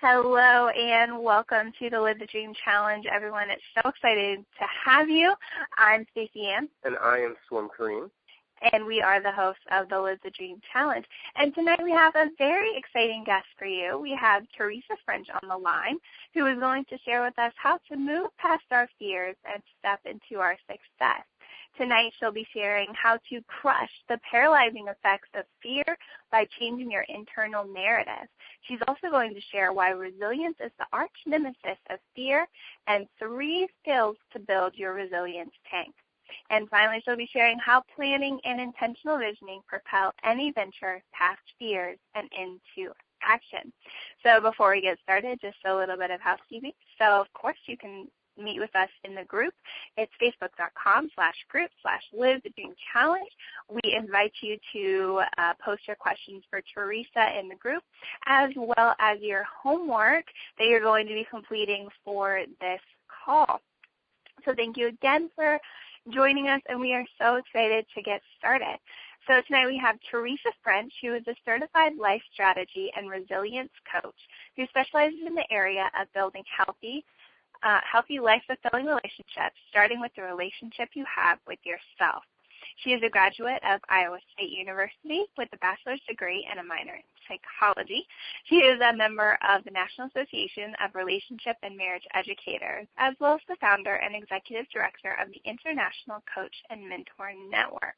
Hello and welcome to the Live the Dream Challenge, everyone. It's so excited to have you. I'm Stacey Ann. And I am Swim Kareem. And we are the hosts of the Live the Dream Challenge. And tonight we have a very exciting guest for you. We have Theresa French on the line, who is going to share with us how to move past our fears and step into our success. Tonight she'll be sharing how to crush the paralyzing effects of fear by changing your internal narrative. She's also going to share why resilience is the arch nemesis of fear and 3 skills to build your resilience tank. And finally, she'll be sharing how planning and intentional visioning propel any venture past fears and into action. So before we get started, just a little bit of housekeeping. So, of course, you can meet with us in the group. It's facebook.com/group/live-the-dream-challenge. We invite you to post your questions for Theresa in the group, as well as your homework that you're going to be completing for this call. So thank you again for joining us, and we are so excited to get started. So tonight we have Theresa French, who is a certified life strategy and resilience coach who specializes in the area of building healthy, life-fulfilling relationships, starting with the relationship you have with yourself. She is a graduate of Iowa State University with a bachelor's degree and a minor in psychology. She is a member of the National Association of Relationship and Marriage Educators, as well as the founder and executive director of the International Coach and Mentor Network.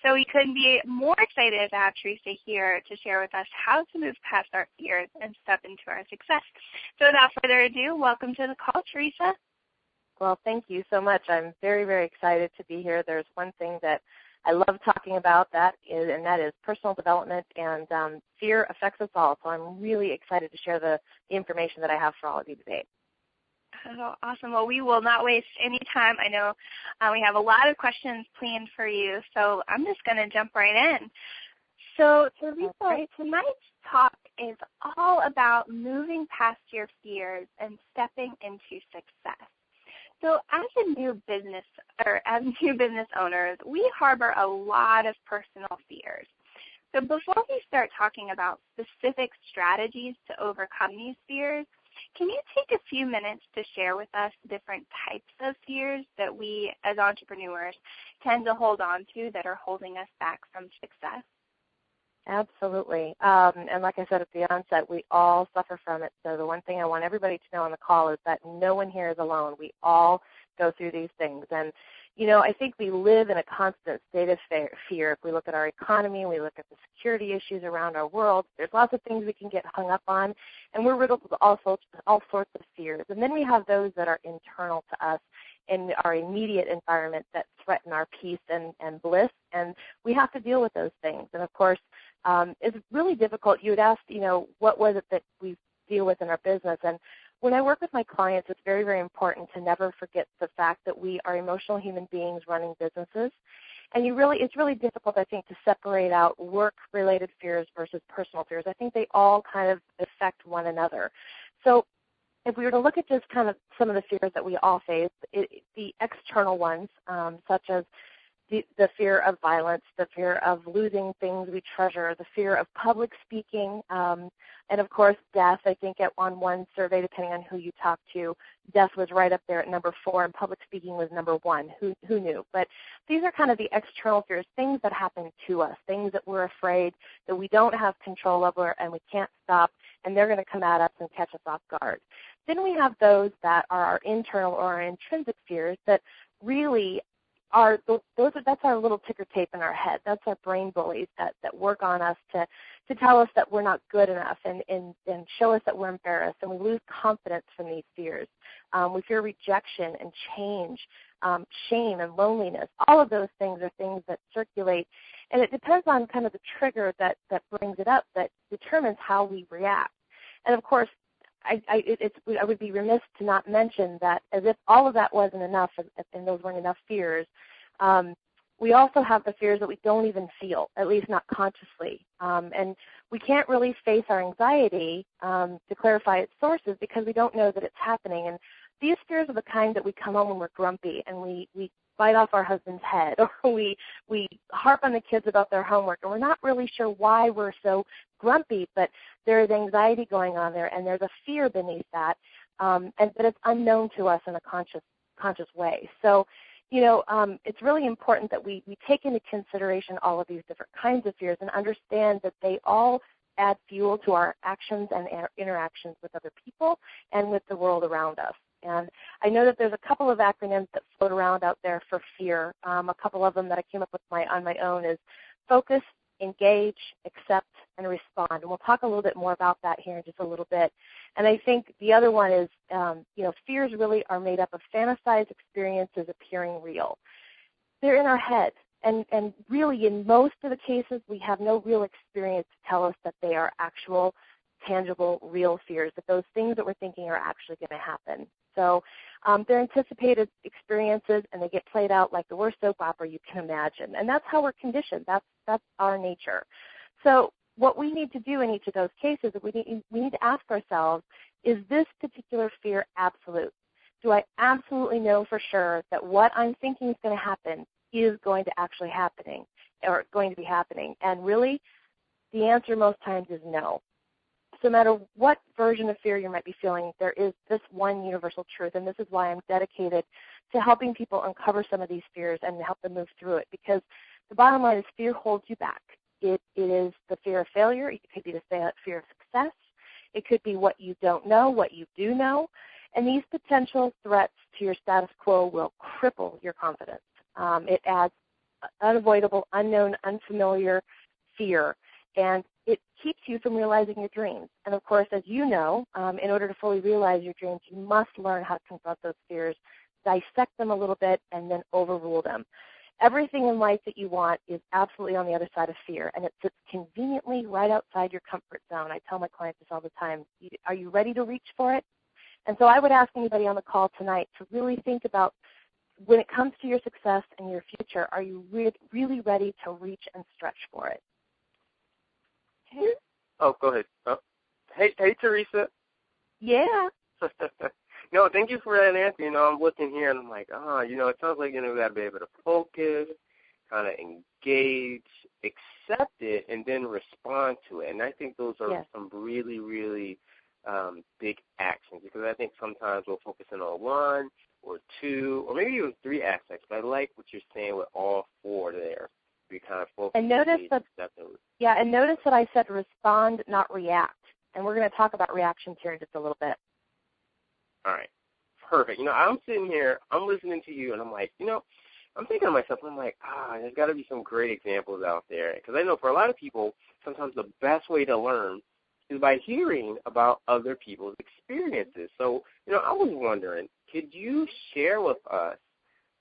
So we couldn't be more excited to have Theresa here to share with us how to move past our fears and step into our success. So without further ado, welcome to the call, Theresa. Well, thank you so much. I'm very, very excited to be here. There's one thing that I love talking about, and that is personal development, and fear affects us all. So I'm really excited to share the information that I have for all of you today. Oh, awesome. Well, we will not waste any time. I know we have a lot of questions planned for you, so I'm just going to jump right in. So, Theresa, tonight's talk is all about moving past your fears and stepping into success. So as new business owners, we harbor a lot of personal fears. So before we start talking about specific strategies to overcome these fears, can you take a few minutes to share with us different types of fears that we as entrepreneurs tend to hold on to that are holding us back from success? Absolutely. And like I said at the onset, we all suffer from it. So the one thing I want everybody to know on the call is that no one here is alone. We all go through these things. And, I think we live in a constant state of fear. If we look at our economy, we look at the security issues around our world, there's lots of things we can get hung up on, and we're riddled with all sorts of fears. And then we have those that are internal to us in our immediate environment that threaten our peace and bliss, and we have to deal with those things. And, of course, it's really difficult. You had asked, what was it that we deal with in our business? And when I work with my clients, it's very, very important to never forget the fact that we are emotional human beings running businesses. And it's really difficult, I think, to separate out work-related fears versus personal fears. I think they all kind of affect one another. So if we were to look at just kind of some of the fears that we all face, the external ones, such as the fear of violence, the fear of losing things we treasure, the fear of public speaking, and, of course, death. I think on one survey, depending on who you talk to, death was right up there at number 4, and public speaking was number 1. Who knew? But these are kind of the external fears, things that happen to us, things that we're afraid that we don't have control over and we can't stop, and they're going to come at us and catch us off guard. Then we have those that are our internal or our intrinsic fears that really that's our little ticker tape in our head. That's our brain bullies that work on us to tell us that we're not good enough and show us that we're embarrassed, and we lose confidence from these fears. We fear rejection and change, shame and loneliness. All of those things are things that circulate, and it depends on kind of the trigger that brings it up that determines how we react. And, of course, I would be remiss to not mention that as if all of that wasn't enough and those weren't enough fears, we also have the fears that we don't even feel, at least not consciously. And we can't really face our anxiety to clarify its sources because we don't know that it's happening. And these fears are the kind that we come home when we're grumpy and we bite off our husband's head, or we harp on the kids about their homework, and we're not really sure why we're so grumpy, but there is anxiety going on there, and there's a fear beneath that, but it's unknown to us in a conscious way. So, it's really important that we take into consideration all of these different kinds of fears and understand that they all add fuel to our actions and our interactions with other people and with the world around us. And I know that there's a couple of acronyms that float around out there for fear. A couple of them that I came up with on my own is focus, engage, accept, and respond. And we'll talk a little bit more about that here in just a little bit. And I think the other one is, fears really are made up of fantasized experiences appearing real. They're in our head. And really, in most of the cases, we have no real experience to tell us that they are actual, tangible, real fears, that those things that we're thinking are actually going to happen. So they're anticipated experiences, and they get played out like the worst soap opera you can imagine. And that's how we're conditioned. That's our nature. So what we need to do in each of those cases is we need to ask ourselves, is this particular fear absolute? Do I absolutely know for sure that what I'm thinking is going to happen is going to actually happening or going to be happening? And really, the answer most times is no. So no matter what version of fear you might be feeling, there is this one universal truth, and this is why I'm dedicated to helping people uncover some of these fears and help them move through it, because the bottom line is fear holds you back. It is the fear of failure. It could be the fear of success. It could be what you don't know, what you do know, and these potential threats to your status quo will cripple your confidence. It adds unavoidable, unknown, unfamiliar fear, and it keeps you from realizing your dreams. And of course, as you know, in order to fully realize your dreams, you must learn how to confront those fears, dissect them a little bit, and then overrule them. Everything in life that you want is absolutely on the other side of fear, and it sits conveniently right outside your comfort zone. I tell my clients this all the time. Are you ready to reach for it? And so I would ask anybody on the call tonight to really think about, when it comes to your success and your future, are you really ready to reach and stretch for it? Okay. Oh, go ahead. Oh. Hey, Theresa. Yeah. No, thank you for that answer. I'm looking here and I'm like, it sounds like, we got to be able to focus, kind of engage, accept it, and then respond to it. And I think those are some really, really big actions, because I think sometimes we'll focus in on one or two or maybe even three aspects. But I like what you're saying with all four there. We kind of focus. And notice that I said respond, not react. And we're going to talk about reactions here in just a little bit. All right. Perfect. I'm sitting here, I'm listening to you, and I'm like, I'm thinking to myself, I'm like, there's got to be some great examples out there. Because I know for a lot of people, sometimes the best way to learn is by hearing about other people's experiences. So, I was wondering, could you share with us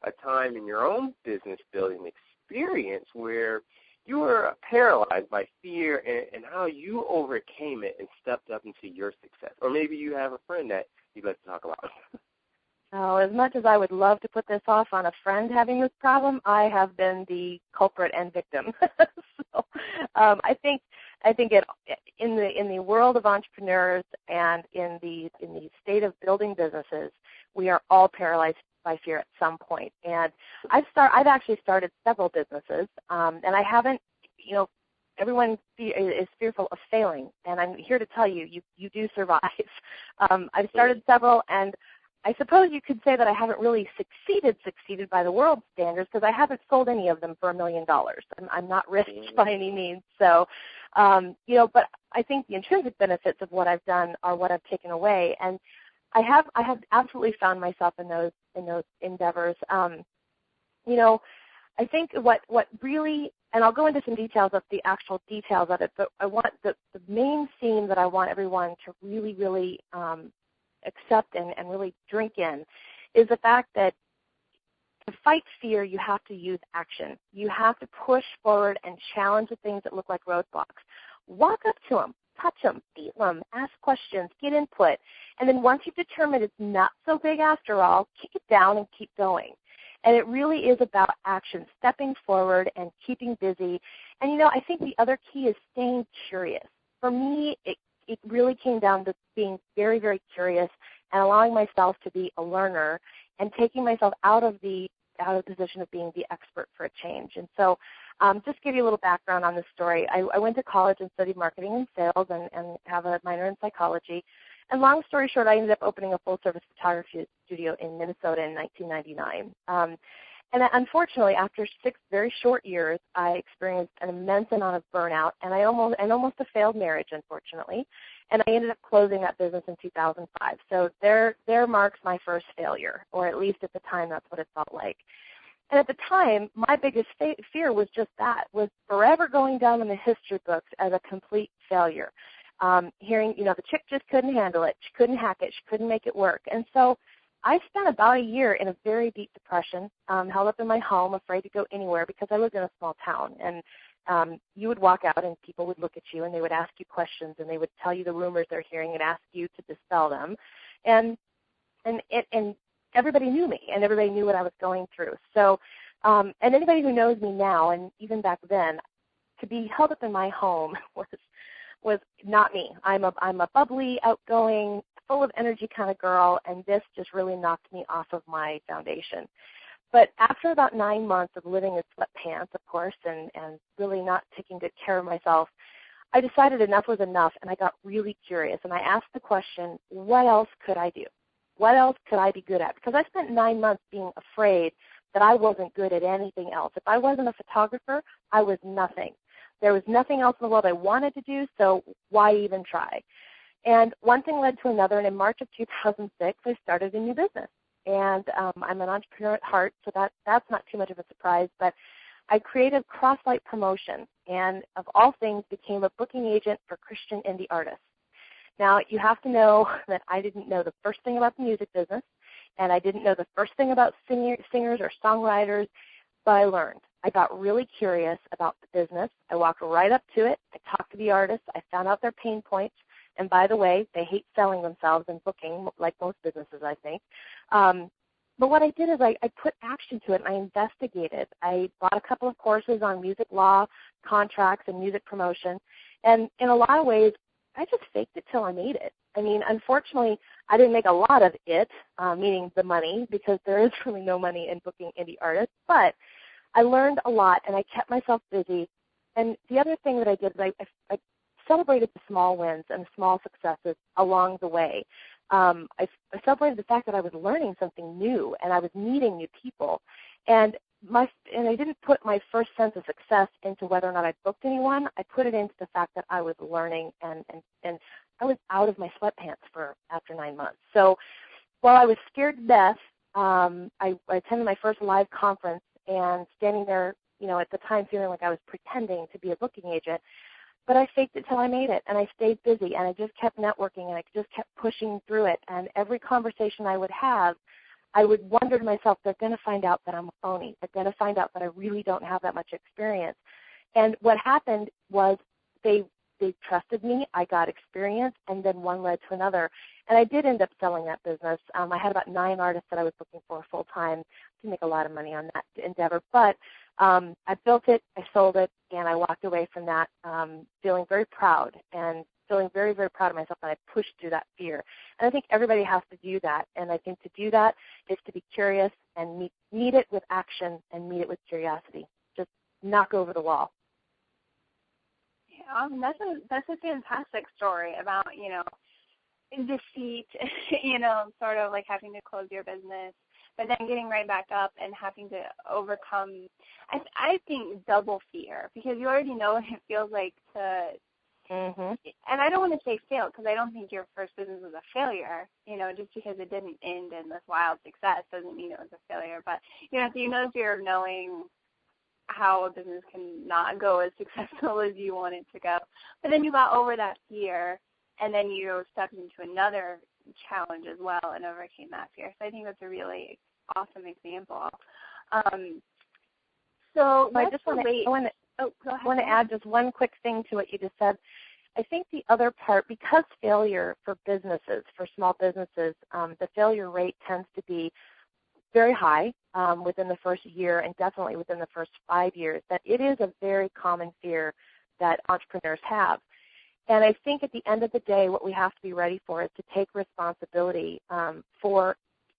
a time in your own business building experience where you were paralyzed by fear and how you overcame it and stepped up into your success? Or maybe you have a friend that you'd like to talk about. Oh, as much as I would love to put this off on a friend having this problem, I have been the culprit and victim. So I think in the world of entrepreneurs and in the state of building businesses, we are all paralyzed by fear at some point. And I've actually started several businesses, and I haven't, everyone is fearful of failing, and I'm here to tell you, you do survive. I've started several, and I suppose you could say that I haven't really succeeded by the world standards, because I haven't sold any of them for $1 million. I'm not rich by any means. So, but I think the intrinsic benefits of what I've done are what I've taken away, and I have absolutely found myself in those endeavors. I think what really, and I'll go into some details of the actual details of it, but I want the main theme that I want everyone to really, really accept and really drink in is the fact that to fight fear, you have to use action. You have to push forward and challenge the things that look like roadblocks. Walk up to them, touch them, beat them, ask questions, get input, and then once you've determined it's not so big after all, kick it down and keep going. And it really is about action, stepping forward and keeping busy. And, I think the other key is staying curious. For me, it really came down to being very, very curious and allowing myself to be a learner and taking myself out of the out of the position of being the expert for a change. And so just to give you a little background on this story, I went to college and studied marketing and sales and have a minor in psychology. And long story short, I ended up opening a full-service photography studio in Minnesota in 1999. And unfortunately, after 6 very short years, I experienced an immense amount of burnout, and almost a failed marriage, unfortunately. And I ended up closing that business in 2005. So there marks my first failure, or at least at the time, that's what it felt like. And at the time, my biggest fear was just that, was forever going down in the history books as a complete failure. Hearing, the chick just couldn't handle it. She couldn't hack it. She couldn't make it work. And so I spent about a year in a very deep depression, held up in my home, afraid to go anywhere because I lived in a small town. And you would walk out and people would look at you and they would ask you questions and they would tell you the rumors they're hearing and ask you to dispel them. And everybody knew me and everybody knew what I was going through. So, and anybody who knows me now, and even back then, to be held up in my home was not me. I'm a bubbly, outgoing, full of energy kind of girl, and this just really knocked me off of my foundation. But after about 9 months of living in sweatpants, of course, and really not taking good care of myself, I decided enough was enough, and I got really curious, and I asked the question, what else could I do? What else could I be good at? Because I spent 9 months being afraid that I wasn't good at anything else. If I wasn't a photographer, I was nothing. There was nothing else in the world I wanted to do, so why even try? And one thing led to another, and in March of 2006, I started a new business. And I'm an entrepreneur at heart, so that's not too much of a surprise, but I created Crosslight Promotion, and of all things, became a booking agent for Christian indie artists. Now, you have to know that I didn't know the first thing about the music business, and I didn't know the first thing about singers or songwriters, but I learned. I got really curious about the business. I walked right up to it. I talked to the artists. I found out their pain points. And by the way, they hate selling themselves and booking, like most businesses, I think. But what I did is I put action to it, and I investigated. I bought a couple of courses on music law, contracts, and music promotion. And in a lot of ways, I just faked it till I made it. I mean, unfortunately, I didn't make a lot of it, meaning the money, because there is really no money in booking indie artists. But I learned a lot, and I kept myself busy. And the other thing that I did is I celebrated the small wins and the small successes along the way. I celebrated the fact that I was learning something new and I was meeting new people. And I didn't put my first sense of success into whether or not I booked anyone. I put it into the fact that I was learning and I was out of my sweatpants after 9 months. So while I was scared to death, I attended my first live conference and standing there, at the time feeling like I was pretending to be a booking agent. But I faked it till I made it, and I stayed busy, and I just kept networking, and I just kept pushing through it. And every conversation I would have, I would wonder to myself, they're going to find out that I'm a phony. They're going to find out that I really don't have that much experience. And what happened was they trusted me. I got experience, and then one led to another. And I did end up selling that business. I had about 9 artists that I was looking for full-time. Didn't make a lot of money on that endeavor, but I built it, I sold it, and I walked away from that feeling very proud and feeling very, very proud of myself that I pushed through that fear. And I think everybody has to do that. And I think to do that is to be curious and meet it with action and meet it with curiosity. Just knock over the wall. Yeah, that's a fantastic story about, defeat, sort of like having to close your business, but then getting right back up and having to overcome, I think, double fear, because you already know what it feels like to, and I don't want to say fail, because I don't think your first business was a failure, just because it didn't end in this wild success doesn't mean it was a failure, but, you know the fear of knowing how a business can not go as successful as you want it to go, but then you got over that fear, and then you stepped into another challenge as well and overcame that fear. So I think that's a really awesome example. So I just want to add just one quick thing to what you just said. I think the other part, because failure for businesses, for small businesses, the failure rate tends to be very high within the first year and definitely within the first 5 years, that it is a very common fear that entrepreneurs have. And I think at the end of the day, what we have to be ready for is to take responsibility for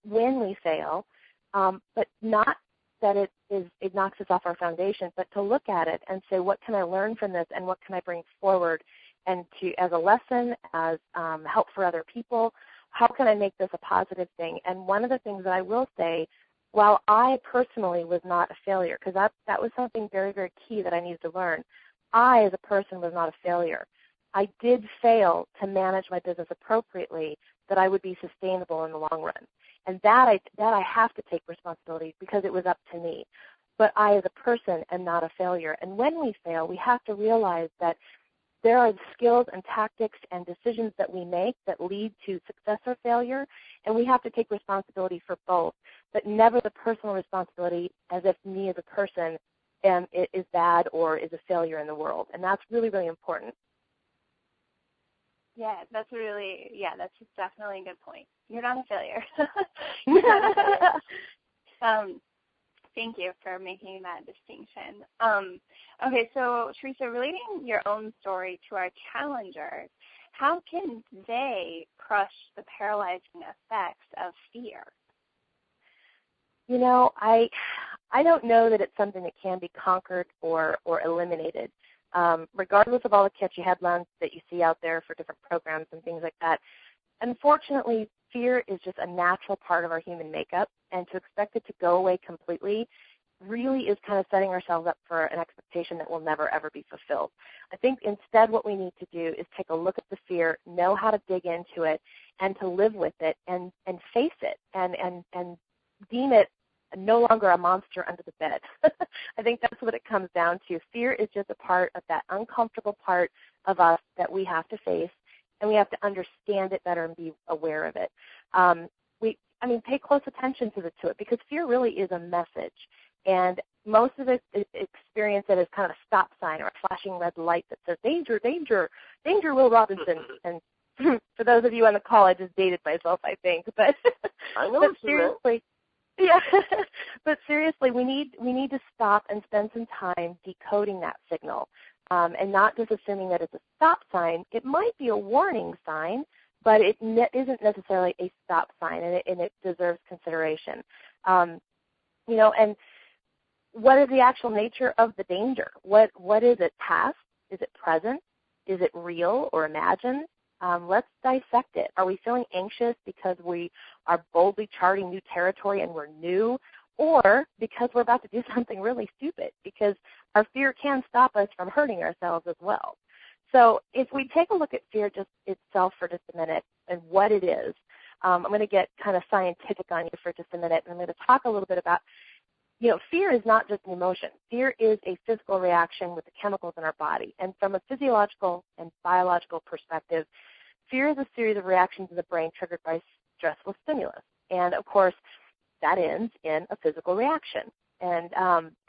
when we fail, but not that it knocks us off our foundation, but to look at it and say, what can I learn from this and what can I bring forward and to as a lesson, as help for other people, how can I make this a positive thing? And one of the things that I will say, while I personally was not a failure, because that was something very, very key that I needed to learn, I as a person was not a failure. I did fail to manage my business appropriately that I would be sustainable in the long run. And that I have to take responsibility because it was up to me. But I as a person am not a failure. And when we fail, we have to realize that there are skills and tactics and decisions that we make that lead to success or failure, and we have to take responsibility for both, but never the personal responsibility as if me as a person is bad or is a failure in the world. And that's really, really important. Yeah, that's definitely a good point. You're not a failure. You're not a failure. Thank you for making that distinction. Okay, so Theresa, relating your own story to our challengers, how can they crush the paralyzing effects of fear? You know, I don't know that it's something that can be conquered or eliminated. Regardless of all the catchy headlines that you see out there for different programs and things like that, unfortunately, fear is just a natural part of our human makeup, and to expect it to go away completely really is kind of setting ourselves up for an expectation that will never, ever be fulfilled. I think instead what we need to do is take a look at the fear, know how to dig into it, and to live with it and face it and deem it no longer a monster under the bed. I think that's what it comes down to. Fear is just a part of that uncomfortable part of us that we have to face, and we have to understand it better and be aware of it. Pay close attention to it because fear really is a message. And most of us experience it as kind of a stop sign or a flashing red light that says, danger, danger, danger, Will Robinson. And for those of you on the call, I just dated myself, I think. But I know but seriously, yeah. But seriously, we need to stop and spend some time decoding that signal, and not just assuming that it's a stop sign. It might be a warning sign, but it isn't necessarily a stop sign, and it deserves consideration. And what is the actual nature of the danger? What is it? Past? Is it present? Is it real or imagined? Let's dissect it. Are we feeling anxious because we are boldly charting new territory and we're new, or because we're about to do something really stupid? Because our fear can stop us from hurting ourselves as well. So if we take a look at fear just itself for just a minute and what it is, I'm going to get kind of scientific on you for just a minute, and I'm going to talk a little bit about, fear is not just an emotion. Fear is a physical reaction with the chemicals in our body. And from a physiological and biological perspective, fear is a series of reactions in the brain triggered by stressful stimulus. And, of course, that ends in a physical reaction. And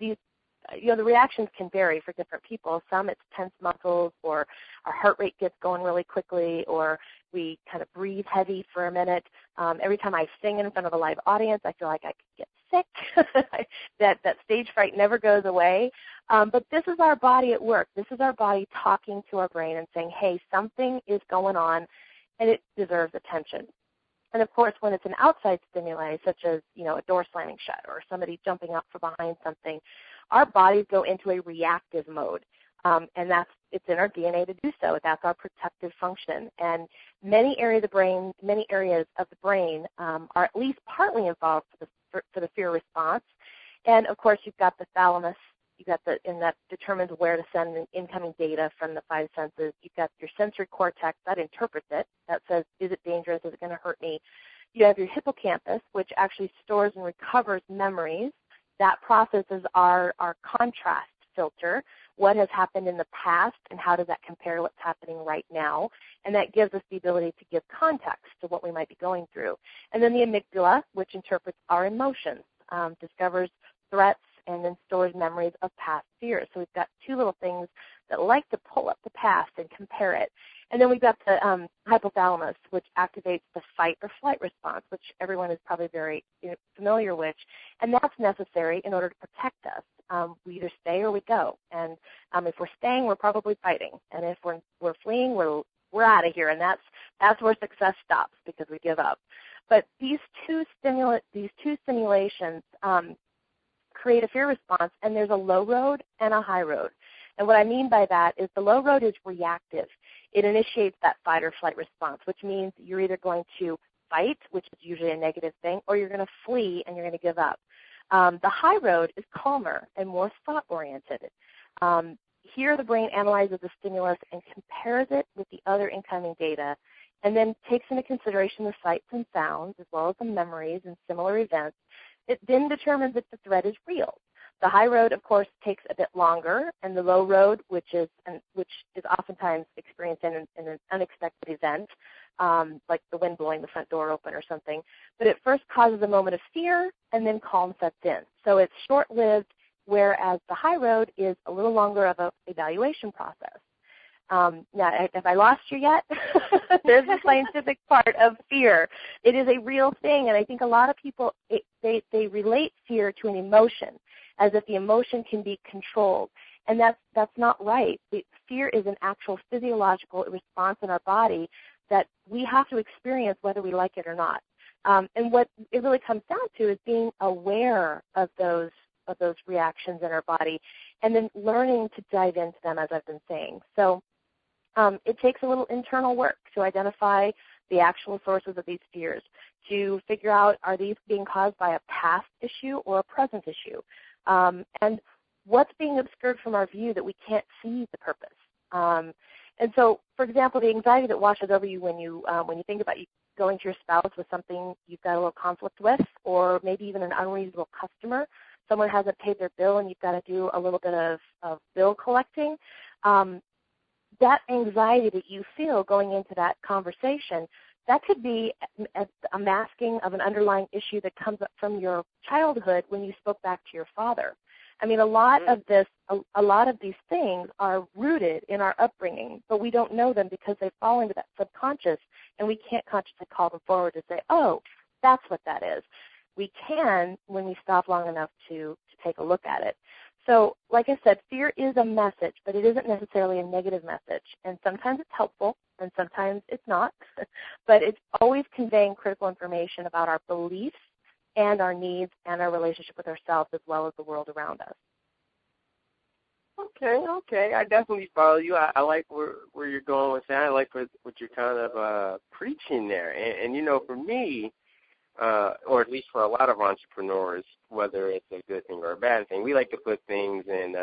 the reactions can vary for different people. Some it's tense muscles, or our heart rate gets going really quickly, or we kind of breathe heavy for a minute. Every time I sing in front of a live audience, I feel like I could get sick. that stage fright never goes away. But this is our body at work. This is our body talking to our brain and saying, hey, something is going on, and it deserves attention. And, of course, when it's an outside stimuli, such as, a door slamming shut or somebody jumping up from behind something, our bodies go into a reactive mode, and it's in our DNA to do so. That's our protective function. And many areas of the brain are at least partly involved for the fear response. And, of course, you've got the thalamus. And that determines where to send the incoming data from the five senses. You've got your sensory cortex that interprets it. That says, is it dangerous? Is it going to hurt me? You have your hippocampus, which actually stores and recovers memories. That processes our contrast filter, what has happened in the past and how does that compare to what's happening right now. And that gives us the ability to give context to what we might be going through. And then the amygdala, which interprets our emotions, discovers threats, and then stores memories of past fears. So we've got two little things that like to pull up the past and compare it. And then we've got the hypothalamus, which activates the fight or flight response, which everyone is probably very familiar with. And that's necessary in order to protect us. We either stay or we go. And if we're staying, we're probably fighting. And if we're fleeing, we're out of here. And that's where success stops because we give up. But these two stimulations create a fear response, and there's a low road and a high road. And what I mean by that is the low road is reactive. It initiates that fight or flight response, which means you're either going to fight, which is usually a negative thing, or you're going to flee and you're going to give up. The high road is calmer and more thought-oriented. Here the brain analyzes the stimulus and compares it with the other incoming data, and then takes into consideration the sights and sounds as well as the memories and similar events. It then determines if the threat is real. The high road, of course, takes a bit longer, and the low road, which is oftentimes experienced in an unexpected event, like the wind blowing the front door open or something. But it first causes a moment of fear, and then calm sets in. So it's short-lived, whereas the high road is a little longer of an evaluation process. Now, have I lost you yet? There's the scientific part of fear. It is a real thing, and I think a lot of people, they relate fear to an emotion, as if the emotion can be controlled. And that's not right. Fear is an actual physiological response in our body that we have to experience whether we like it or not. And what it really comes down to is being aware of those reactions in our body, and then learning to dive into them, as I've been saying. So it takes a little internal work to identify the actual sources of these fears, to figure out, are these being caused by a past issue or a present issue? And what's being obscured from our view that we can't see the purpose? And so, for example, the anxiety that washes over you when you think about you going to your spouse with something you've got a little conflict with, or maybe even an unreasonable customer. Someone hasn't paid their bill and you've got to do a little bit of bill collecting. That anxiety that you feel going into that conversation, that could be a masking of an underlying issue that comes up from your childhood when you spoke back to your father. I mean, a lot of these things are rooted in our upbringing, but we don't know them because they fall into that subconscious, and we can't consciously call them forward to say, oh, that's what that is. We can when we stop long enough to take a look at it. So, like I said, fear is a message, but it isn't necessarily a negative message. And sometimes it's helpful, and sometimes it's not. But it's always conveying critical information about our beliefs and our needs and our relationship with ourselves as well as the world around us. Okay. I definitely follow you. I like where you're going with that. I like what you're kind of preaching there. And you know, for me, or at least for a lot of entrepreneurs, whether it's a good thing or a bad thing, we like to put things in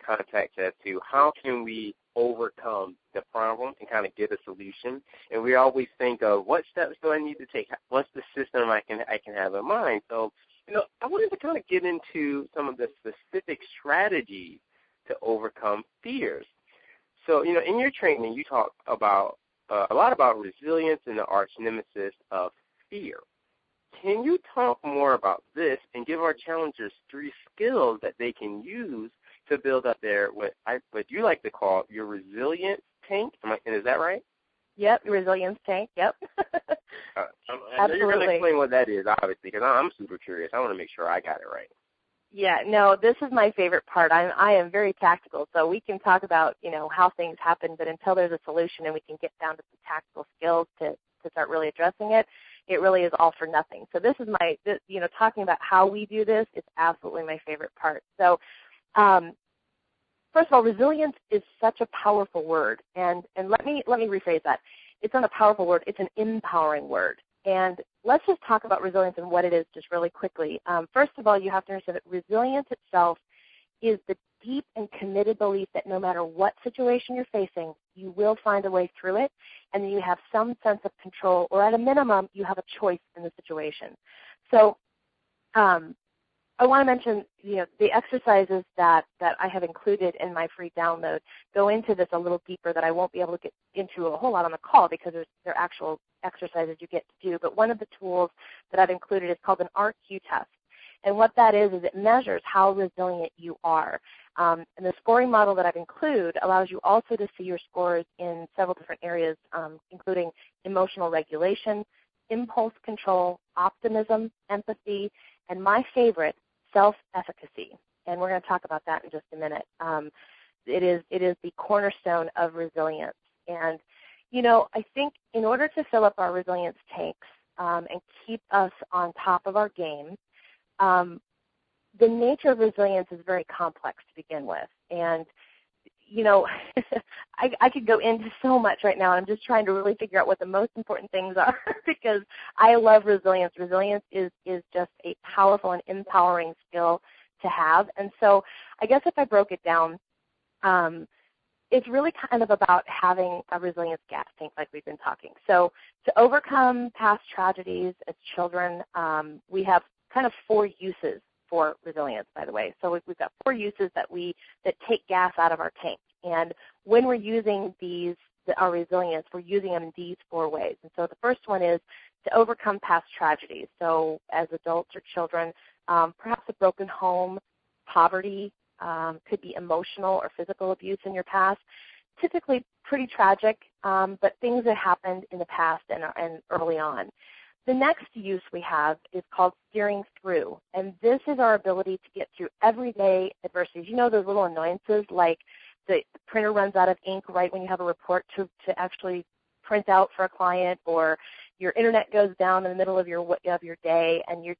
context as to how can we overcome the problem and kind of get a solution. And we always think of what steps do I need to take? What's the system I can have in mind? So, you know, I wanted to kind of get into some of the specific strategies to overcome fears. So, you know, in your training, you talk about a lot about resilience and the arch nemesis of fear. Can you talk more about this and give our challengers 3 skills that they can use to build up what you like to call your resilience tank? Is that right? Yep, resilience tank, yep. I know you're going to explain what that is, obviously, because I'm super curious. I want to make sure I got it right. Yeah, no, this is my favorite part. I am very tactical, so we can talk about, you know, how things happen, but until there's a solution and we can get down to some tactical skills to start really addressing it, it really is all for nothing. So this is talking about how we do this is absolutely my favorite part. So first of all, resilience is such a powerful word, and let me rephrase that. It's not a powerful word, it's an empowering word. And let's just talk about resilience and what it is just really quickly. First of all, you have to understand that resilience itself is the deep and committed belief that no matter what situation you're facing, you will find a way through it, and then you have some sense of control, or at a minimum, you have a choice in the situation. So I want to mention, you know, the exercises that I have included in my free download go into this a little deeper that I won't be able to get into a whole lot on the call because they're actual exercises you get to do. But one of the tools that I've included is called an RQ test. And what that is it measures how resilient you are. And the scoring model that I've included allows you also to see your scores in several different areas, including emotional regulation, impulse control, optimism, empathy, and my favorite, self-efficacy. And we're going to talk about that in just a minute. It is the cornerstone of resilience. And, you know, I think in order to fill up our resilience tanks and keep us on top of our game, the nature of resilience is very complex to begin with. And, you know, I could go into so much right now. I'm just trying to really figure out what the most important things are because I love resilience. Resilience is just a powerful and empowering skill to have. And so I guess if I broke it down, it's really kind of about having a resilience gas tank like we've been talking. So to overcome past tragedies as children, we have kind of 4 uses for resilience, by the way. So we've got 4 uses that take gas out of our tank. And when we're using our resilience, we're using them in these 4 ways. And so the first one is to overcome past tragedies. So as adults or children, perhaps a broken home, poverty, could be emotional or physical abuse in your past. Typically pretty tragic, but things that happened in the past and early on. The next use we have is called steering through, and this is our ability to get through everyday adversities. You know those little annoyances like the printer runs out of ink right when you have a report to actually print out for a client, or your internet goes down in the middle of your day, and you're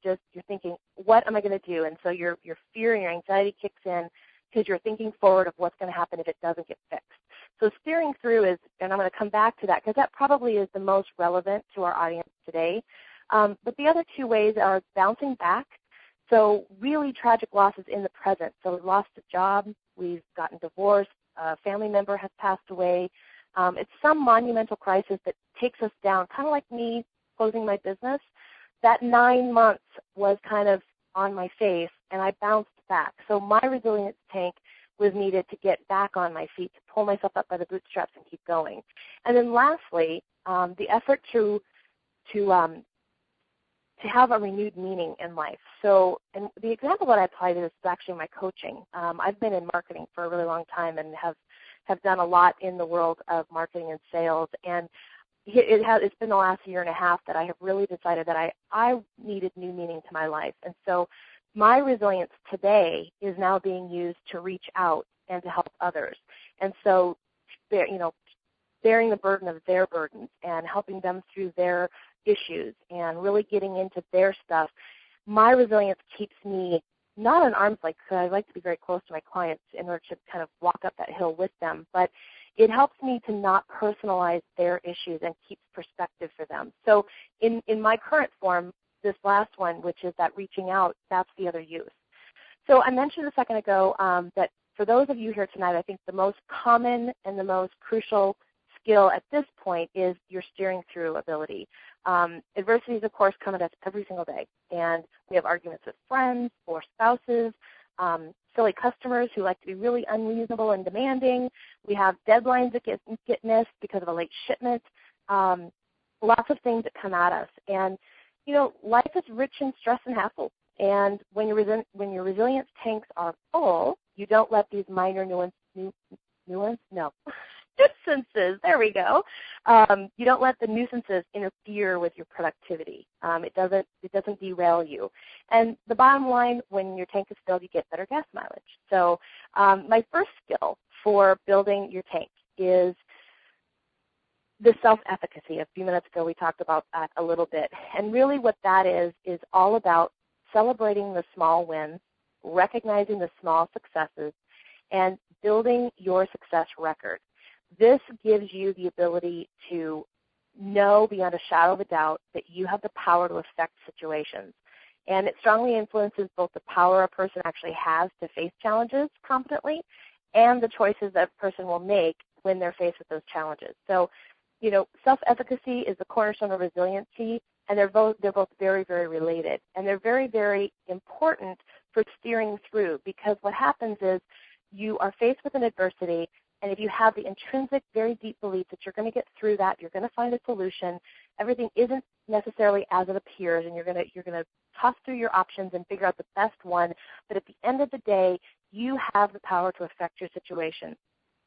thinking, what am I going to do? And so your fear and your anxiety kicks in because you're thinking forward of what's going to happen if it doesn't get fixed. So steering through is, and I'm going to come back to that because that probably is the most relevant to our audience today. But the other 2 ways are bouncing back. So really tragic losses in the present. So we've lost a job, we've gotten divorced, a family member has passed away. It's some monumental crisis that takes us down, kind of like me closing my business. That 9 months was kind of on my face, and I bounced back. So my resilience tank was needed to get back on my feet, to pull myself up by the bootstraps and keep going. And then lastly, the effort to have a renewed meaning in life. So, and the example that I apply to this is actually my coaching. I've been in marketing for a really long time and have done a lot in the world of marketing and sales. And it's been the last year and a half that I have really decided that I needed new meaning to my life. And so my resilience today is now being used to reach out and to help others. And so, bearing the burden of their burdens and helping them through their issues and really getting into their stuff, my resilience keeps me not an arm's length, because I like to be very close to my clients in order to kind of walk up that hill with them, but it helps me to not personalize their issues and keep perspective for them. So in my current form, this last one, which is that reaching out, that's the other use. So I mentioned a second ago that for those of you here tonight, I think the most common and the most crucial skill at this point is your steering through ability. Adversities, of course, come at us every single day, and we have arguments with friends or spouses, silly customers who like to be really unreasonable and demanding. We have deadlines that get missed because of a late shipment. Lots of things that come at us, and life is rich in stress and hassle. And when your resilience tanks are full, you don't let these minor nuisances, there we go. You don't let the nuisances interfere with your productivity. It doesn't derail you. And the bottom line, when your tank is filled, you get better gas mileage. So my first skill for building your tank is the self-efficacy. A few minutes ago we talked about that a little bit. And really what that is all about celebrating the small wins, recognizing the small successes, and building your success record. This gives you the ability to know beyond a shadow of a doubt that you have the power to affect situations. And it strongly influences both the power a person actually has to face challenges competently and the choices that a person will make when they're faced with those challenges. So, self-efficacy is the cornerstone of resiliency, and they're both very, very related. And they're very, very important for steering through, because what happens is you are faced with an adversity, and if you have the intrinsic, very deep belief that you're going to get through that, you're going to find a solution, everything isn't necessarily as it appears, and you're going to toss through your options and figure out the best one. But at the end of the day, you have the power to affect your situation.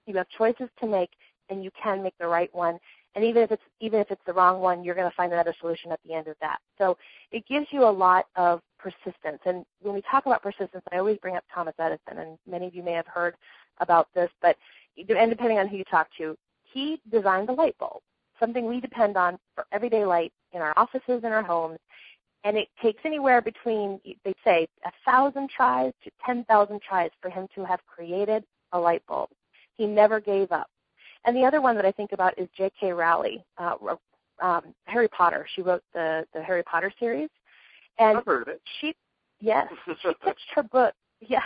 You have choices to make, and you can make the right one. And even if it's the wrong one, you're going to find another solution at the end of that. So it gives you a lot of persistence. And when we talk about persistence, I always bring up Thomas Edison, and many of you may have heard about this, and depending on who you talk to, he designed the light bulb, something we depend on for everyday light in our offices and our homes. And it takes anywhere between, they say, 1,000 tries to 10,000 tries for him to have created a light bulb. He never gave up. And the other one that I think about is J.K. Rowling, Harry Potter. She wrote the Harry Potter series. And I've heard of it. She pitched her book. Yeah,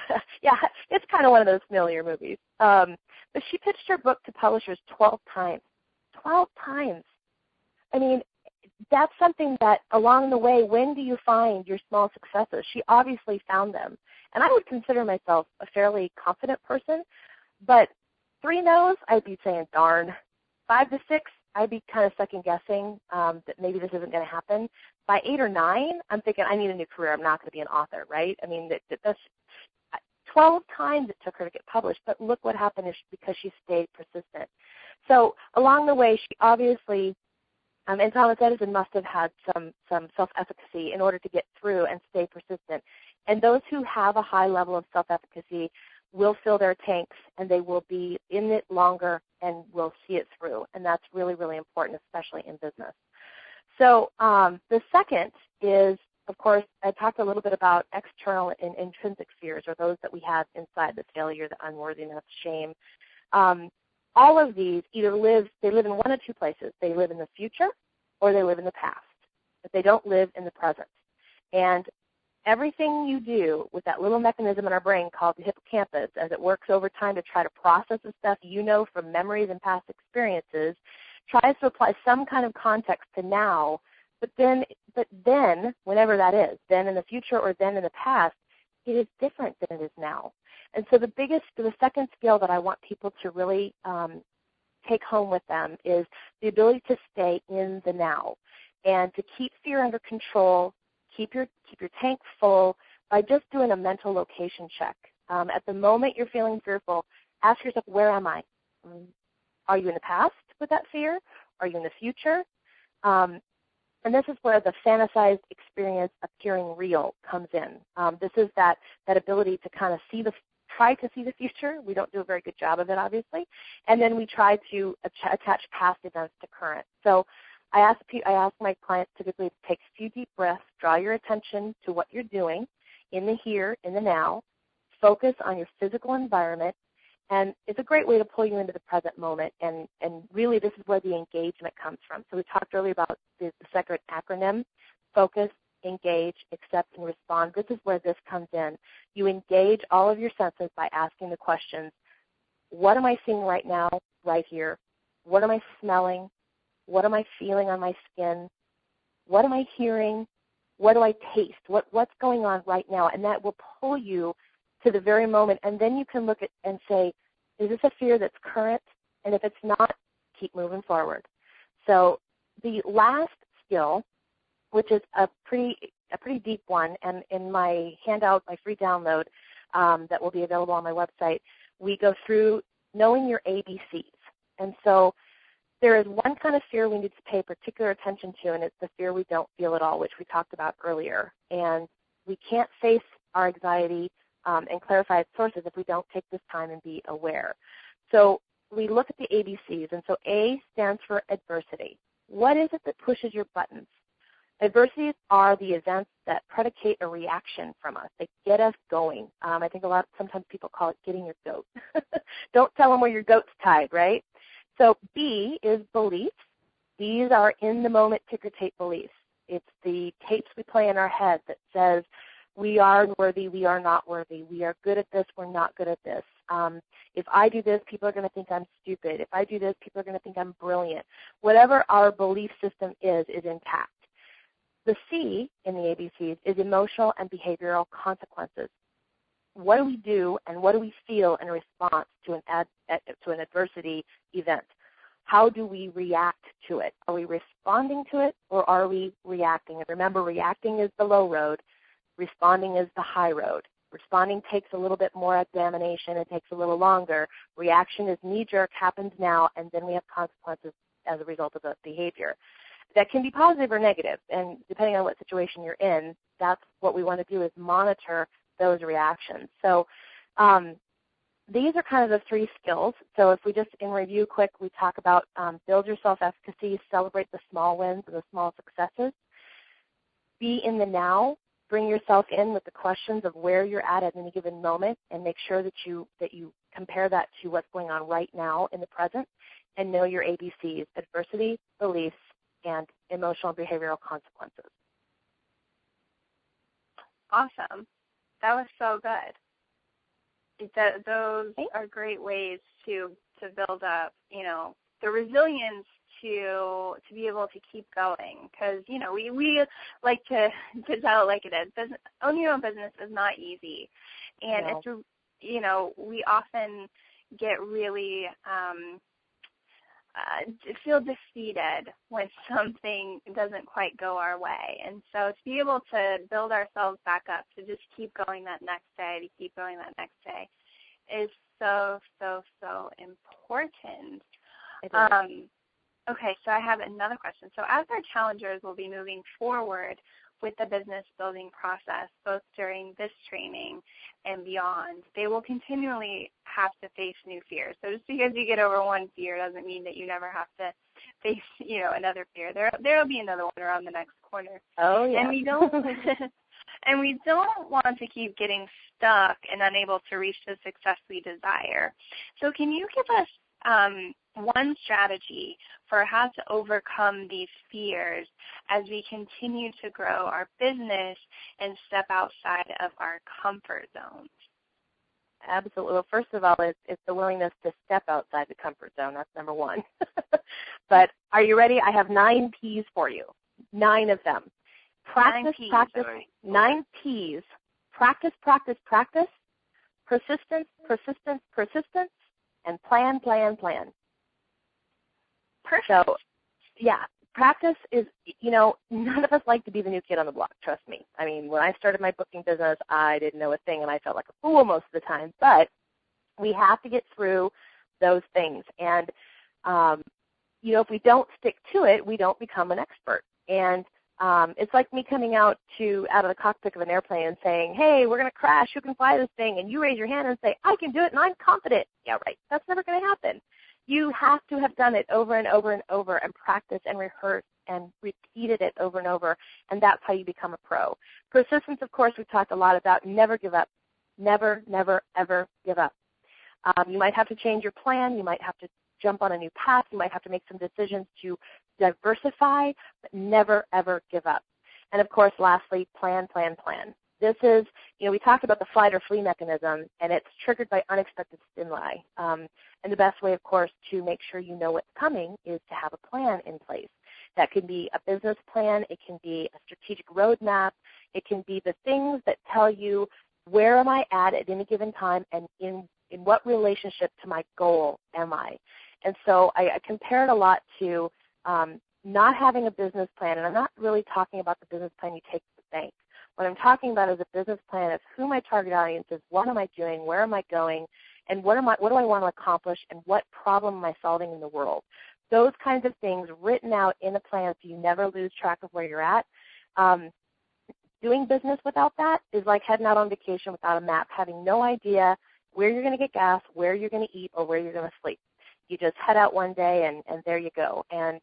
it's kind of one of those familiar movies. But she pitched her book to publishers 12 times. 12 times. I mean, that's something that along the way, when do you find your small successes? She obviously found them. And I would consider myself a fairly confident person, but 3 no's, I'd be saying, darn. 5 to 6, I'd be kind of second-guessing that maybe this isn't going to happen. By 8 or 9, I'm thinking, I need a new career. I'm not going to be an author, right? I mean, that's 12 times it took her to get published, but look what happened is because she stayed persistent. So along the way, she obviously, and Thomas Edison must have had some self-efficacy in order to get through and stay persistent. And those who have a high level of self-efficacy will fill their tanks, and they will be in it longer and will see it through. And that's really, really important, especially in business. So the second is, of course, I talked a little bit about external and intrinsic fears, or those that we have inside: the failure, the unworthiness, shame. All of these either live in one of 2 places. They live in the future or they live in the past, but they don't live in the present. And everything you do with that little mechanism in our brain called the hippocampus, as it works over time to try to process the stuff you know from memories and past experiences, tries to apply some kind of context to now, but then, whenever that is, then in the future or then in the past, it is different than it is now. And so the second skill that I want people to really take home with them is the ability to stay in the now and to keep fear under control, keep your tank full by just doing a mental location check. At the moment you're feeling fearful, ask yourself, where am I? Are you in the past with that fear? Are you in the future? And this is where the fantasized experience appearing real comes in. This is that ability to kind of try to see the future. We don't do a very good job of it, obviously. And then we try to attach past events to current. So I ask my clients typically to take a few deep breaths, draw your attention to what you're doing in the here, in the now, focus on your physical environment, and it's a great way to pull you into the present moment. And really this is where the engagement comes from. So we talked earlier about the second acronym: focus, engage, accept, and respond. This is where this comes in. You engage all of your senses by asking the questions: what am I seeing right now, right here? What am I smelling? What am I feeling on my skin? What am I hearing? What do I taste? What's going on right now? And that will pull you to the very moment. And then you can look at and say, is this a fear that's current? And if it's not, keep moving forward. So the last skill, which is a pretty deep one, and in my handout, my free download that will be available on my website, we go through knowing your ABCs. And so there is one kind of fear we need to pay particular attention to, and it's the fear we don't feel at all, which we talked about earlier. And we can't face our anxiety and clarify its sources if we don't take this time and be aware. So we look at the ABCs, and so A stands for adversity. What is it that pushes your buttons? Adversities are the events that predicate a reaction from us. They get us going. I think sometimes people call it getting your goat. Don't tell them where your goat's tied, right? So B is beliefs. These are in-the-moment ticker tape beliefs. It's the tapes we play in our head that says, we are worthy, we are not worthy. We are good at this, we're not good at this. If I do this, people are going to think I'm stupid. If I do this, people are going to think I'm brilliant. Whatever our belief system is intact. The C in the ABCs is emotional and behavioral consequences. What do we do and what do we feel in response to an adversity event? How do we react to it? Are we responding to it or are we reacting? And remember, reacting is the low road. Responding is the high road. Responding takes a little bit more examination. It takes a little longer. Reaction is knee-jerk, happens now, and then we have consequences as a result of the behavior. That can be positive or negative, and depending on what situation you're in, that's what we want to do is monitor those reactions. So these are kind of the 3 skills. So if we just, in review quick, we talk about build your self-efficacy, celebrate the small wins and the small successes. be in the now. Bring yourself in with the questions of where you're at any given moment, and make sure that you compare that to what's going on right now in the present, and know your ABCs: adversity, beliefs, and emotional and behavioral consequences. Awesome. That was so good. Those are great ways to build up, the resilience to be able to keep going, because we like to tell it like it is. Owning your own business is not easy, and it's we often get really feel defeated when something doesn't quite go our way, and so to be able to build ourselves back up, to just keep going that next day, is so important. Okay, so I have another question. So as our challengers will be moving forward with the business building process, both during this training and beyond, they will continually have to face new fears. So just because you get over one fear doesn't mean that you never have to face, another fear. There will be another one around the next corner. Oh, yeah. And we don't want to keep getting stuck and unable to reach the success we desire. So can you give us one strategy for how to overcome these fears as we continue to grow our business and step outside of our comfort zones? Absolutely. Well, first of all, it's the willingness to step outside the comfort zone. That's number one. But are you ready? I have 9 P's for you. 9 of them. Practice, 9 P's. practice. 9 P's. Practice, practice, practice. Persistence, persistence, persistence. And plan, plan, plan. Perfect. So, yeah, practice is, none of us like to be the new kid on the block, trust me. I mean, when I started my booking business, I didn't know a thing, and I felt like a fool most of the time. But we have to get through those things. And, if we don't stick to it, we don't become an expert. And it's like me coming out of the cockpit of an airplane and saying, hey, we're going to crash. Who can fly this thing? And you raise your hand and say, I can do it, and I'm confident. Yeah, right. That's never going to happen. You have to have done it over and over and over, and practice and rehearse and repeated it over and over, and that's how you become a pro. Persistence, of course, we've talked a lot about. Never give up. Never, never, ever give up. You might have to change your plan. You might have to jump on a new path. You might have to make some decisions to diversify, but never, ever give up. And, of course, lastly, plan, plan, plan. This is, we talked about the fight or flee mechanism, and it's triggered by unexpected stimuli. And the best way, of course, to make sure you know what's coming is to have a plan in place. That can be a business plan. It can be a strategic roadmap. It can be the things that tell you where am I at any given time, and in what relationship to my goal am I. And so I compare it a lot to not having a business plan, and I'm not really talking about the business plan you take to the bank. What I'm talking about is a business plan of who my target audience is, what am I doing, where am I going, and what do I want to accomplish, and what problem am I solving in the world. Those kinds of things written out in a plan so you never lose track of where you're at. Doing business without that is like heading out on vacation without a map, having no idea where you're going to get gas, where you're going to eat, or where you're going to sleep. You just head out one day, and there you go. And,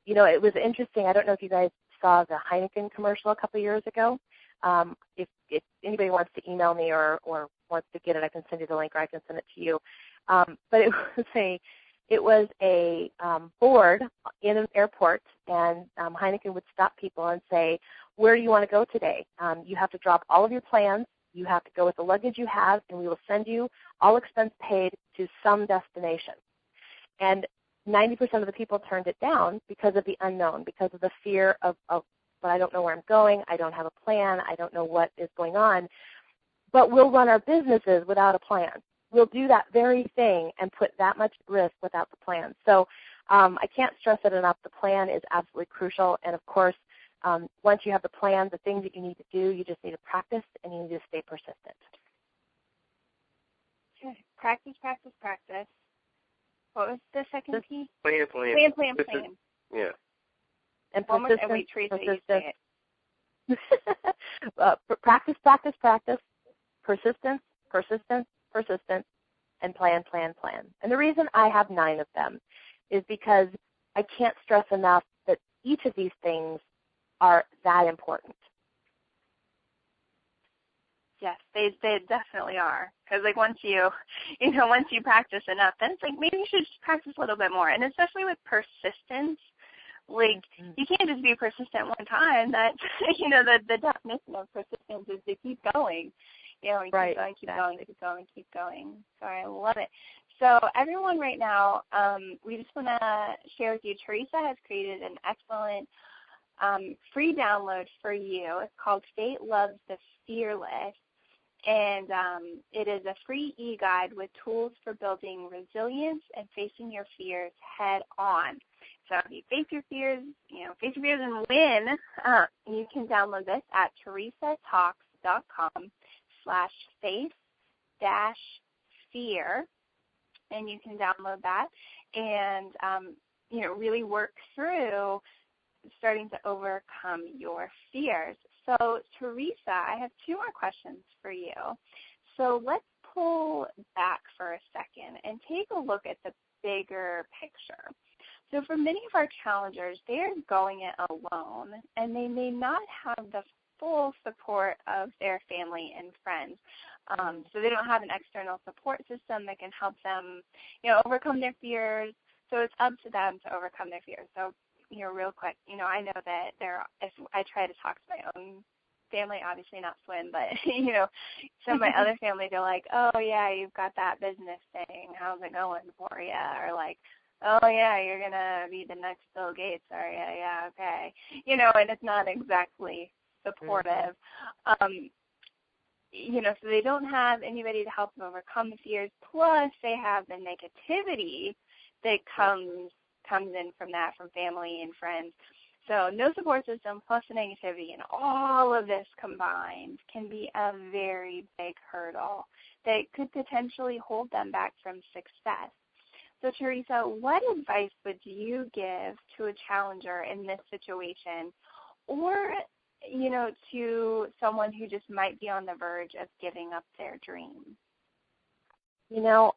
it was interesting. I don't know if you guys saw the Heineken commercial a couple of years ago. If anybody wants to email me or wants to get it, I can send you the link, or I can send it to you. But it was a board in an airport, and Heineken would stop people and say, where do you want to go today? You have to drop all of your plans. You have to go with the luggage you have, and we will send you all expense paid to some destination. And 90% of the people turned it down because of the unknown, because of the fear of but I don't know where I'm going. I don't have a plan. I don't know what is going on. But we'll run our businesses without a plan. We'll do that very thing and put that much risk without the plan. So I can't stress it enough. The plan is absolutely crucial. And, of course, once you have the plan, the things that you need to do, you just need to practice, and you need to stay persistent. Okay. Practice, practice, practice. What was the second P? Plan. Plan. Yeah. And persistence. Practice, practice, practice. Persistence, persistence, persistence, and plan, plan, plan. And the reason I have 9 of them is because I can't stress enough that each of these things are that important. Yes, they definitely are. Because like once you practice enough, then it's like maybe you should just practice a little bit more. And especially with persistence, like you can't just be persistent one time. That the definition of persistence is to keep going. And right. keep going. So I love it. So everyone right now, we just want to share with you, Theresa has created an excellent free download for you. It's called Fate Loves the Fearless. And it is a free e-guide with tools for building resilience and facing your fears head on. So if you face your fears, and win, you can download this at teresatalks.com/faith-fear. And you can download that and, really work through starting to overcome your fears. So, Theresa, I have 2 more questions for you. So let's pull back for a second and take a look at the bigger picture. So for many of our challengers, they are going it alone, and they may not have the full support of their family and friends. So they don't have an external support system that can help them, overcome their fears. So it's up to them to overcome their fears. So, real quick, I know that if I try to talk to my own family, obviously not swim, but, some of my other family, they're like, oh, yeah, you've got that business thing. How's it going for you? Or like, oh, yeah, you're going to be the next Bill Gates. Or, yeah, okay. And it's not exactly supportive. So they don't have anybody to help them overcome the fears. Plus, they have the negativity that comes in from that, from family and friends. So no support system plus the negativity, and all of this combined can be a very big hurdle that could potentially hold them back from success. So, Theresa, what advice would you give to a challenger in this situation, or, to someone who just might be on the verge of giving up their dream? I'm going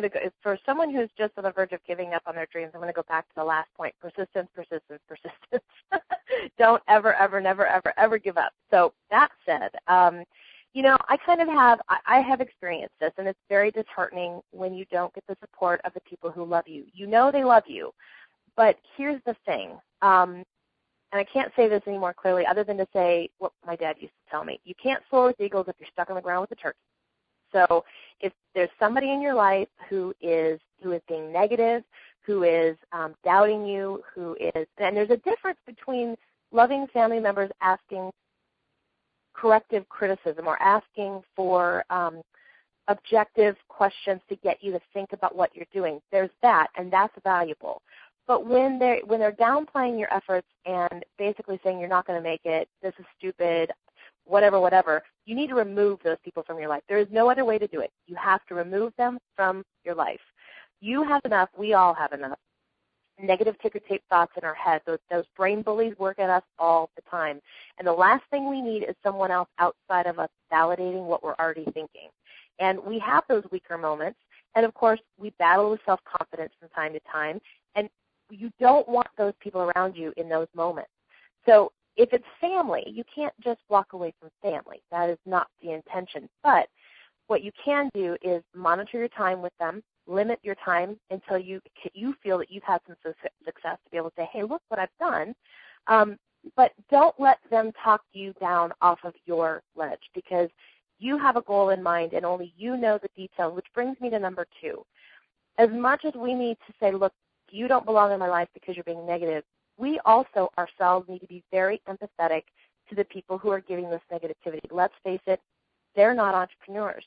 to go, for someone who's just on the verge of giving up on their dreams, I'm going to go back to the last point, persistence. Don't ever, never, ever give up. So that said, I have experienced this, and it's very disheartening when you don't get the support of the people who love you. They love you, but here's the thing, and I can't say this any more clearly other than to say what my dad used to tell me. You can't soar with eagles if you're stuck on the ground with a turkey. So if there's somebody in your life who is being negative, who is doubting you, and there's a difference between loving family members asking corrective criticism or asking for objective questions to get you to think about what you're doing. There's that, and that's valuable. But when they're downplaying your efforts and basically saying you're not going to make it, this is stupid, whatever, you need to remove those people from your life. There is no other way to do it. You have to remove them from your life. You have enough, we all have enough negative ticker tape thoughts in our head. Those brain bullies work at us all the time. And the last thing we need is someone else outside of us validating what we're already thinking. And we have those weaker moments. And, of course, we battle with self-confidence from time to time. And you don't want those people around you in those moments. So if it's family, you can't just walk away from family. That is not the intention. But what you can do is monitor your time with them, limit your time until you feel that you've had some success to be able to say, hey, look what I've done. But don't let them talk you down off of your ledge, because you have a goal in mind and only you know the details, which brings me to number 2. As much as we need to say, look, you don't belong in my life because you're being negative, we also ourselves need to be very empathetic to the people who are giving this negativity. Let's face it, they're not entrepreneurs.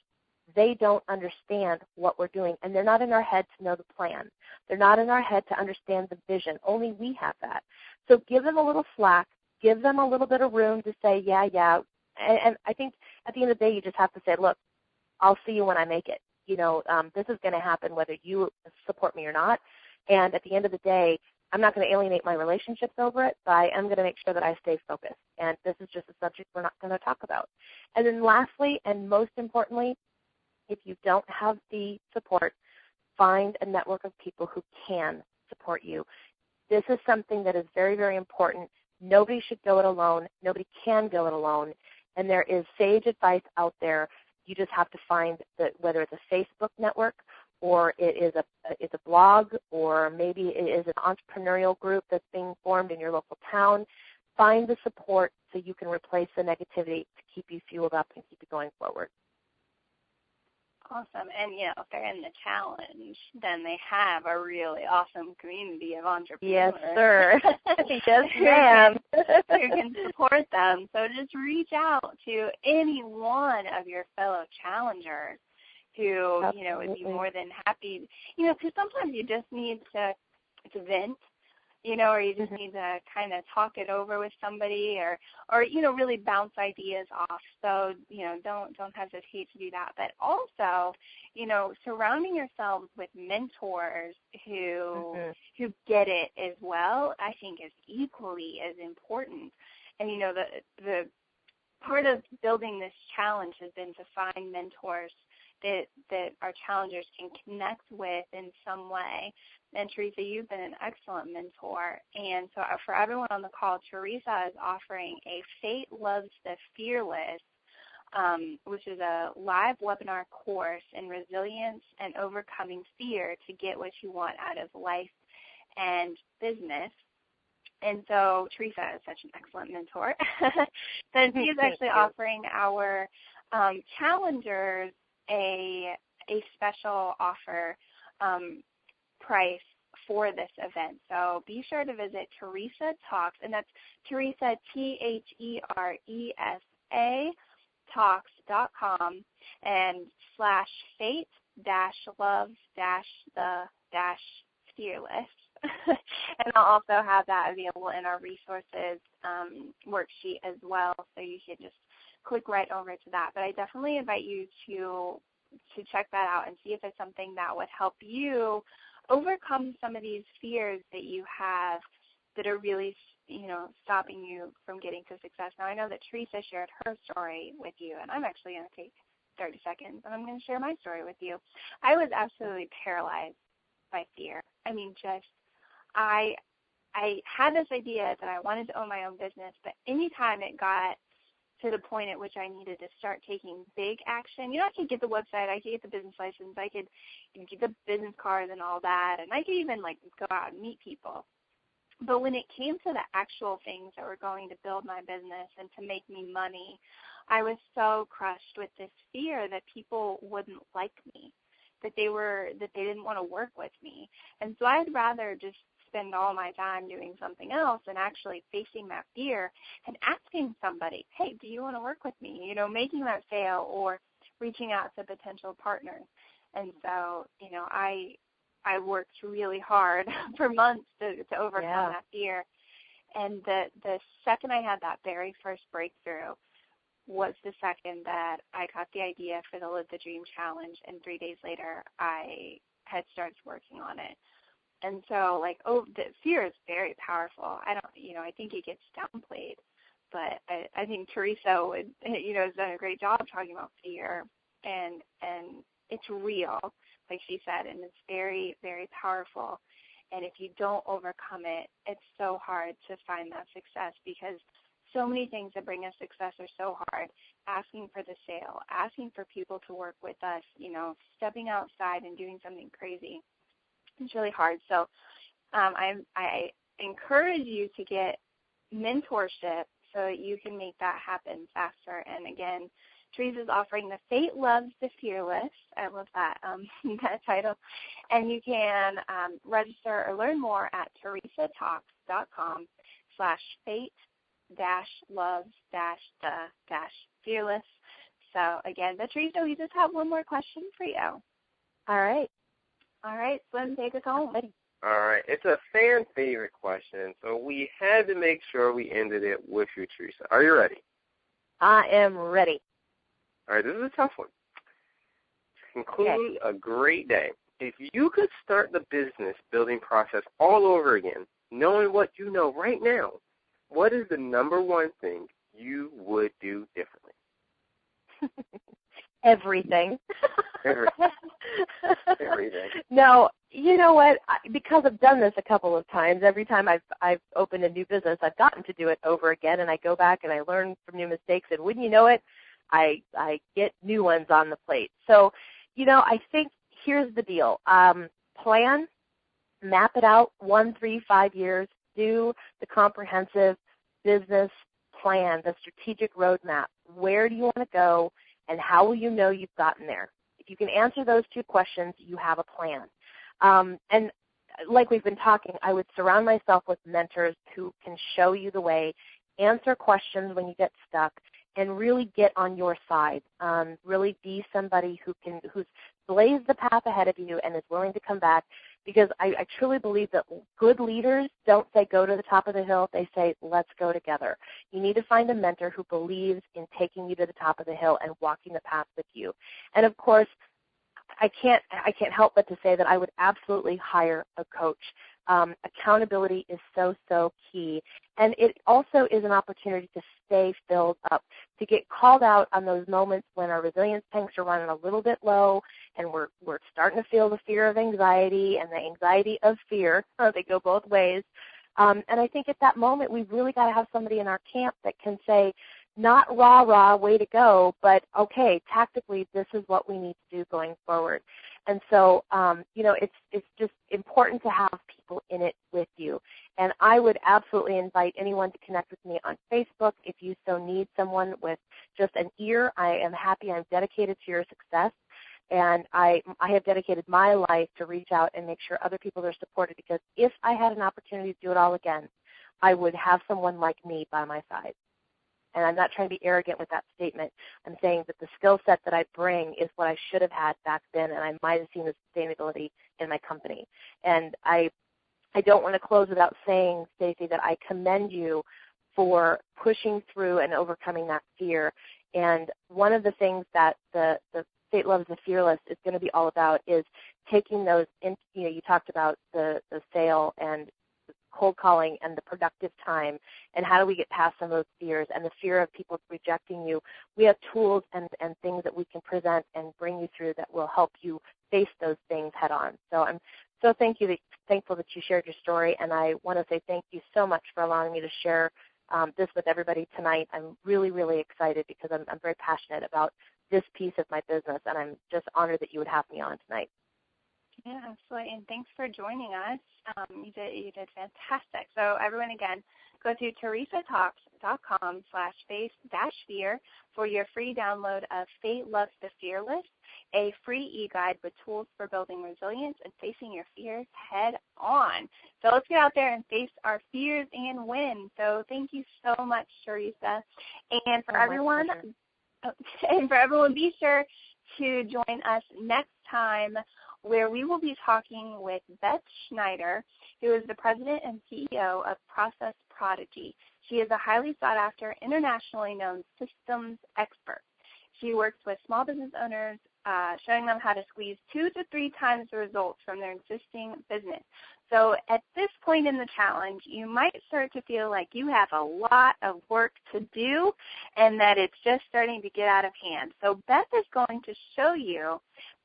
They don't understand what we're doing, and they're not in our head to know the plan. They're not in our head to understand the vision. Only we have that. So give them a little slack. Give them a little bit of room to say, yeah. And I think at the end of the day, you just have to say, look, I'll see you when I make it. This is going to happen whether you support me or not. And at the end of the day, I'm not going to alienate my relationships over it, but I am going to make sure that I stay focused. And this is just a subject we're not going to talk about. And then lastly, and most importantly, if you don't have the support, find a network of people who can support you. This is something that is very, very important. Nobody should go it alone. Nobody can go it alone. And there is sage advice out there. You just have to find that whether it's a Facebook network or it's a blog, or maybe it is an entrepreneurial group that's being formed in your local town. Find the support so you can replace the negativity to keep you fueled up and keep you going forward. Awesome. And, if they're in the challenge, then they have a really awesome community of entrepreneurs. Yes, sir. Yes, ma'am. Who can support them. So just reach out to any one of your fellow challengers who, would be more than happy. Because sometimes you just need to vent, or you just need to kind of talk it over with somebody or really bounce ideas off. So, don't hesitate to do that. But also, surrounding yourselves with mentors who get it as well, I think is equally as important. And, the part of building this challenge has been to find mentors that our challengers can connect with in some way. And Theresa, you've been an excellent mentor. And so for everyone on the call, Theresa is offering a Fate Loves the Fearless, which is a live webinar course in resilience and overcoming fear to get what you want out of life and business. And so Theresa is such an excellent mentor. So she is actually offering our challengers a special offer price for this event. So be sure to visit Theresa Talks, and that's Theresa, THERESA, talks.com and /fate-loves-the-fearless. And I'll also have that available in our resources worksheet as well, so you can just click right over to that. But I definitely invite you to check that out and see if it's something that would help you overcome some of these fears that you have that are really, stopping you from getting to success. Now, I know that Theresa shared her story with you, and I'm actually going to take 30 seconds, and I'm going to share my story with you. I was absolutely paralyzed by fear. I mean, I had this idea that I wanted to own my own business, but anytime it got to the point at which I needed to start taking big action. I could get the website, I could get the business license, I could get the business cards and all that, and I could even go out and meet people. But when it came to the actual things that were going to build my business and to make me money, I was so crushed with this fear that people wouldn't like me, that they didn't want to work with me. And so I'd rather just spend all my time doing something else and actually facing that fear and asking somebody, hey, do you want to work with me? Making that sale or reaching out to potential partners. And so, I worked really hard for months to overcome that fear. And the second I had that very first breakthrough was the second that I got the idea for the Live the Dream Challenge, and 3 days later I had started working on it. And so, the fear is very powerful. I think it gets downplayed, but I think Theresa would, has done a great job talking about fear, and it's real, like she said, and it's very, very powerful. And if you don't overcome it, it's so hard to find that success, because so many things that bring us success are so hard. Asking for the sale, asking for people to work with us, stepping outside and doing something crazy. It's really hard. So I encourage you to get mentorship so that you can make that happen faster. And again, Theresa's offering the Fate Loves the Fearless. I love that that title. And you can register or learn more at TheresaTalks.com/fate-loves-the-fearless. So again, but Theresa, we just have one more question for you. All right, Slim, take us home. All right. It's a fan favorite question, so we had to make sure we ended it with you, Theresa. Are you ready? I am ready. All right, this is a tough one. To conclude a great day, if you could start the business building process all over again, knowing what you know right now, what is the number one thing you would do differently? Everything. Everything. No, You know what? Because I've done this a couple of times, every time I've opened a new business, I've gotten to do it over again, and I go back and I learn from new mistakes, and wouldn't you know it, I get new ones on the plate. So, I think here's the deal. Plan, map it out 1, 3, 5 years, do the comprehensive business plan, the strategic roadmap. Where do you want to go, and how will you know you've gotten there? If you can answer those 2 questions, you have a plan. And like we've been talking, I would surround myself with mentors who can show you the way, answer questions when you get stuck, and really get on your side. Really be somebody who's blazed the path ahead of you and is willing to come back, because I truly believe that good leaders don't say go to the top of the hill. They say let's go together. You need to find a mentor who believes in taking you to the top of the hill and walking the path with you. And of course, I can't help but to say that I would absolutely hire a coach. Accountability is so key. And it also is an opportunity to stay filled up, to get called out on those moments when our resilience tanks are running a little bit low and we're starting to feel the fear of anxiety and the anxiety of fear. They go both ways. And I think at that moment we've really got to have somebody in our camp that can say, not rah, way to go, but okay, tactically, this is what we need to do going forward. And so, it's just important to have people in it with you. And I would absolutely invite anyone to connect with me on Facebook. If you so need someone with just an ear, I am happy. I'm dedicated to your success. And I have dedicated my life to reach out and make sure other people are supported, because if I had an opportunity to do it all again, I would have someone like me by my side. And I'm not trying to be arrogant with that statement. I'm saying that the skill set that I bring is what I should have had back then, and I might have seen the sustainability in my company. And I don't want to close without saying, Stacey, that I commend you for pushing through and overcoming that fear. And one of the things that the State Loves the Fearless is going to be all about is taking those, you talked about the sale and cold calling and the productive time, and how do we get past some of those fears and the fear of people rejecting you. We have tools and things that we can present and bring you through that will help you face those things head on. So I'm so thankful that you shared your story, and I want to say thank you so much for allowing me to share this with everybody tonight. I'm really, really excited because I'm very passionate about this piece of my business, and I'm just honored that you would have me on tonight. Yeah, absolutely, and thanks for joining us. You did fantastic. So everyone, again, go to theresatatalks.com/face-fear for your free download of Fate Loves the Fearless, a free e-guide with tools for building resilience and facing your fears head on. So let's get out there and face our fears and win. So thank you so much, Theresa. And for everyone, be sure to join us next time, where we will be talking with Beth Schneider, who is the president and CEO of Process Prodigy. She is a highly sought-after, internationally known systems expert. She works with small business owners, showing them how to squeeze 2 to 3 times the results from their existing business. So at this point in the challenge, you might start to feel like you have a lot of work to do and that it's just starting to get out of hand. So Beth is going to show you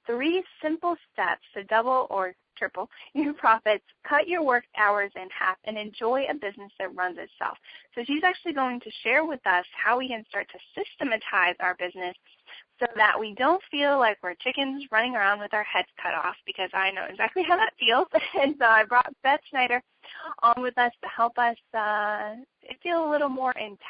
3 simple steps to double or triple your profits, cut your work hours in half, and enjoy a business that runs itself. So she's actually going to share with us how we can start to systematize our business so that we don't feel like we're chickens running around with our heads cut off, because I know exactly how that feels. And so I brought Beth Schneider on with us to help us feel a little more empowered